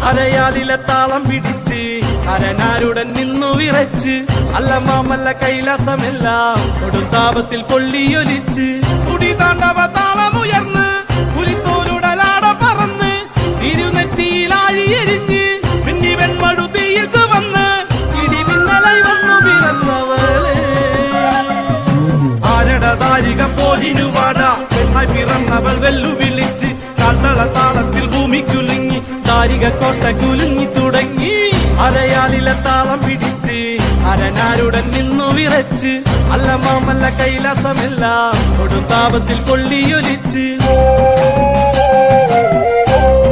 അരയാലിലെ താളം പിടിച്ച് അരനാരുടൻ നിന്നു വിറച്ച് അല്ല മാമല്ല കൈലാസമെല്ലാം കൊടുത്താപത്തിൽ പൊള്ളിയൊലിച്ച് കുടി താണ്ടവ താളമുയർന്ന് പുലിത്തോലുടലാട പറന്ന് തിരുനെറ്റിയിലാഴിയെരിഞ്ഞ് മിന്നി വെൺമടുതിയിൽ ചുവന്ന് ഇടിമിന്നലായി വന്നു പിറന്നവളെ ആരടതാരിക പോലിനുവാട പെണ്ണായി പിറന്നവൾ വെല്ലുവിളിച്ച് കാട്ടള താളത്തിൽ ഭൂമി കുലുങ്ങി താരിക കോട്ട കുലുങ്ങി തുടങ്ങി അരയാലിലെ താളം പിടിച്ച് അരനാരുടൻ നിന്നു വിറച്ച് അല്ല മാമല്ല കൈലാസമെല്ലാം കൊടുത്താപത്തിൽ പൊള്ളിയൊലിച്ച്